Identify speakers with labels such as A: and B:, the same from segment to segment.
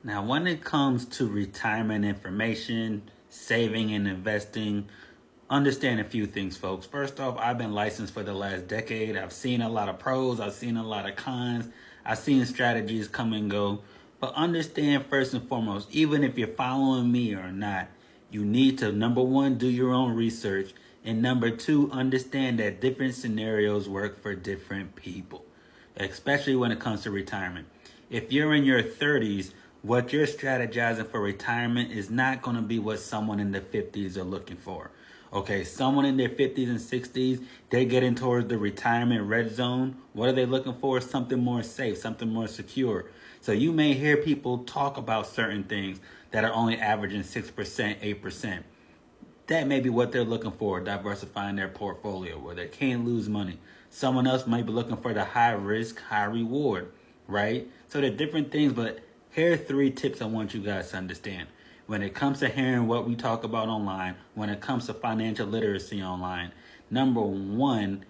A: Now, when it comes to retirement information, saving and investing, understand a few things, folks. First off, I've been licensed for the last decade. I've seen a lot of pros, I've seen a lot of cons, I've seen strategies come and go. But understand first and foremost, even if you're following me or not, you need to, number one, do your own research. And number two, understand that different scenarios work for different people, especially when it comes to retirement. If you're in your 30s, what you're strategizing for retirement is not going to be what someone in the 50s are looking for. Okay, someone in their 50s and 60s, they're getting towards the retirement red zone. What are they looking for? Something more safe, something more secure. So you may hear people talk about certain things that are only averaging 6%, 8%. That may be what they're looking for, diversifying their portfolio where they can't lose money. Someone else might be looking for the high risk, high reward, right? So they're different things, but here are 3 tips I want you guys to understand. When it comes to hearing what we talk about online, when it comes to financial literacy online, number 1,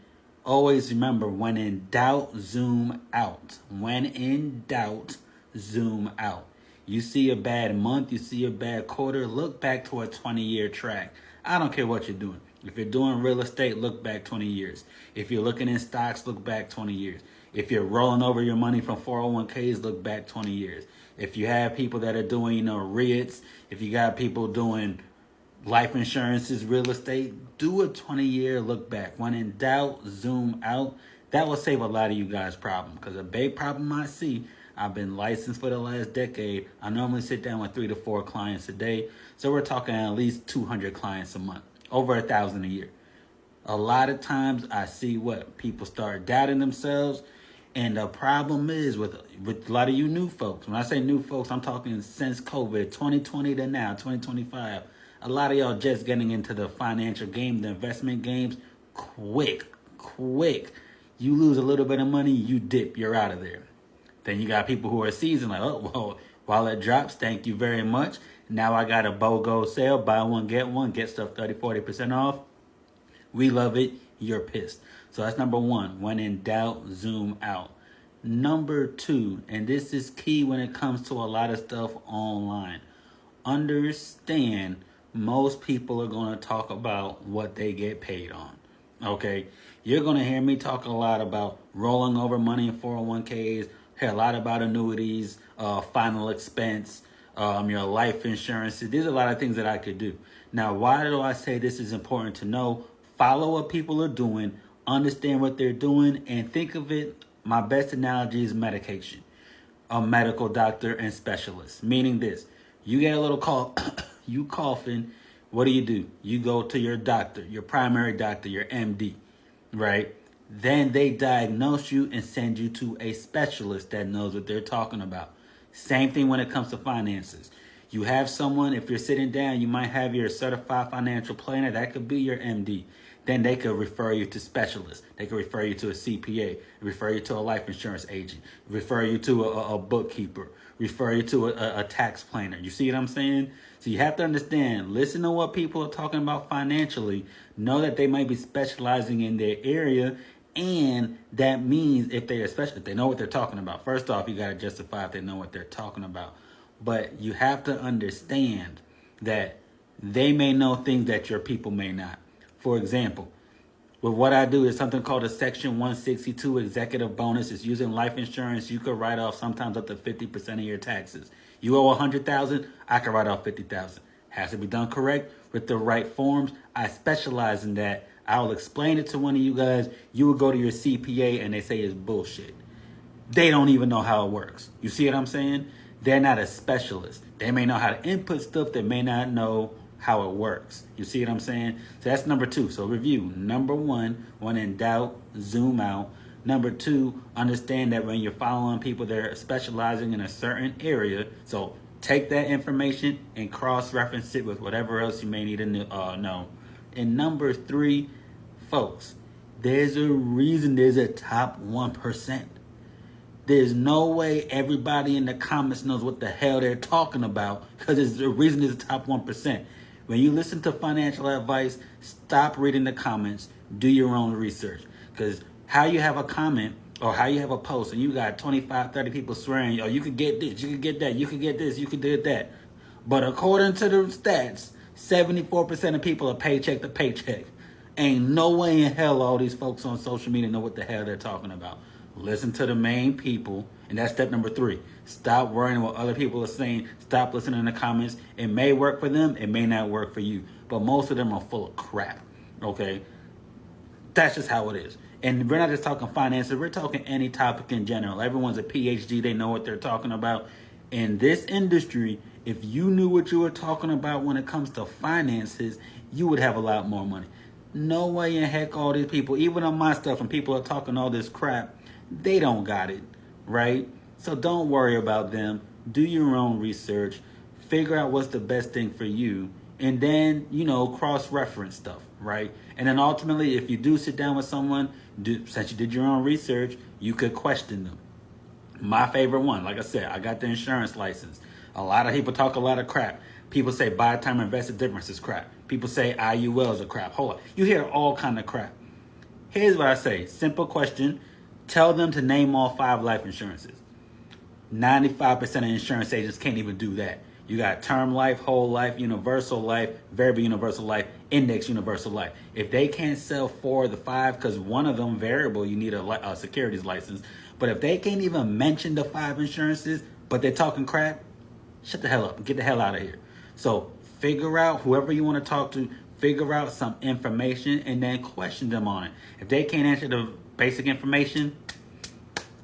A: always remember, when in doubt, zoom out. When in doubt, zoom out. You see a bad month, you see a bad quarter, look back to a 20-year track. I don't care what you're doing. If you're doing real estate, look back 20 years. If you're looking in stocks, look back 20 years. If you're rolling over your money from 401ks, look back 20 years. If you have people that are doing, REITs, if you got people doing life insurances, real estate, do a 20-year look back. When in doubt, zoom out. That will save a lot of you guys problem. Because a big problem I see, I've been licensed for the last decade. I normally sit down with 3 to 4 clients a day. So we're talking at least 200 clients a month, over 1,000 a year. A lot of times I see what people start doubting themselves. And the problem is with a lot of you new folks. When I say new folks, I'm talking since COVID, 2020 to now, 2025. A lot of y'all just getting into the financial game, the investment games, quick. You lose a little bit of money, you dip, you're out of there. Then you got people who are seasoned, like, oh, well, while it drops, thank you very much. Now I got a BOGO sale, buy one, get stuff 30, 40% off. We love it, you're pissed. So that's number 1. When in doubt, zoom out. Number 2, and this is key when it comes to a lot of stuff online. Understand most people are going to talk about what they get paid on. Okay? You're going to hear me talk a lot about rolling over money in 401ks, hear a lot about annuities, final expense, your life insurance. There's a lot of things that I could do. Now, why do I say this is important to know? Follow what people are doing, understand what they're doing, and think of it, my best analogy is medication. A medical doctor and specialist. Meaning this, you get a little cough, you coughing, what do? You go to your doctor, your primary doctor, your MD, right? Then they diagnose you and send you to a specialist that knows what they're talking about. Same thing when it comes to finances. You have someone, if you're sitting down, you might have your certified financial planner, that could be your MD. Then they could refer you to specialists. They could refer you to a CPA, refer you to a life insurance agent, refer you to a bookkeeper, refer you to a tax planner. You see what I'm saying? So you have to understand, listen to what people are talking about financially, know that they might be specializing in their area, and that means if they know what they're talking about. First off, you got to justify if they know what they're talking about. But you have to understand that they may know things that your people may not. For example, with what I do is something called a Section 162 executive bonus. It's using life insurance. You could write off sometimes up to 50% of your taxes. You owe $100,000, I can write off $50,000. Has to be done correct with the right forms. I specialize in that. I will explain it to one of you guys. You will go to your CPA and they say it's bullshit. They don't even know how it works. You see what I'm saying? They're not a specialist. They may know how to input stuff. They may not know how it works. You see what I'm saying? So that's number 2. So review. Number 1, when in doubt, zoom out. Number 2, understand that when you're following people, they're specializing in a certain area. So take that information and cross-reference it with whatever else you may need to know. And number 3, folks, there's a reason there's a top 1%. There's no way everybody in the comments knows what the hell they're talking about, because there's a reason there's a top 1%. When you listen to financial advice, stop reading the comments. Do your own research. Because how you have a comment Or how you have a post and you got 25, 30 people swearing, oh, you could get this, you could get that, you could get this, you could get that. But according to the stats, 74% of people are paycheck to paycheck. Ain't no way in hell all these folks on social media know what the hell they're talking about. Listen to the main people, and that's step number 3. Stop worrying what other people are saying. Stop listening to the comments. It may work for them, it may not work for you. But most of them are full of crap, okay? That's just how it is. And we're not just talking finances, we're talking any topic in general. Everyone's a PhD, they know what they're talking about. In this industry, if you knew what you were talking about when it comes to finances, you would have a lot more money. No way in heck all these people, even on my stuff, and people are talking all this crap, they don't got it, right? So don't worry about them. Do your own research. Figure out what's the best thing for you. And then, cross-reference stuff, right? And then ultimately, if you do sit down with someone, since you did your own research, you could question them. My favorite one, like I said, I got the insurance license. A lot of people talk a lot of crap. People say buy time invested difference is crap. People say IULs are crap. Hold on. You hear all kind of crap. Here's what I say. Simple question. Tell them to name all 5 life insurances. 95% of insurance agents can't even do that. You got term life, whole life, universal life, variable universal life, index universal life. If they can't sell 4 of the 5, because one of them variable, you need a securities license. But if they can't even mention the 5 insurances, but they're talking crap, shut the hell up and get the hell out of here. So figure out whoever you want to talk to, figure out some information, and then question them on it. If they can't answer the basic information,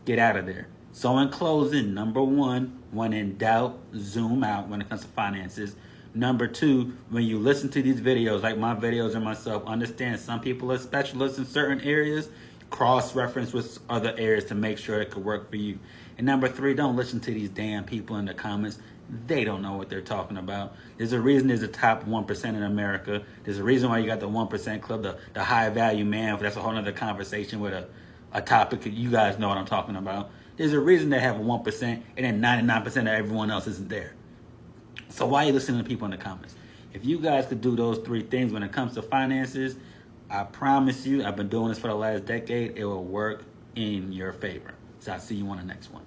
A: get out of there. So in closing, number 1, when in doubt, zoom out when it comes to finances. Number 2, when you listen to these videos, like my videos and myself, understand some people are specialists in certain areas. Cross-reference with other areas to make sure it could work for you. And number 3, don't listen to these damn people in the comments. They don't know what they're talking about. There's a reason there's a top 1% in America. There's a reason why you got the 1% club, the high value man. That's a whole other conversation with a topic. You guys know what I'm talking about. There's a reason they have a 1% and then 99% of everyone else isn't there. So why are you listening to people in the comments? If you guys could do those 3 things when it comes to finances, I promise you, I've been doing this for the last decade, it will work in your favor. So I'll see you on the next one.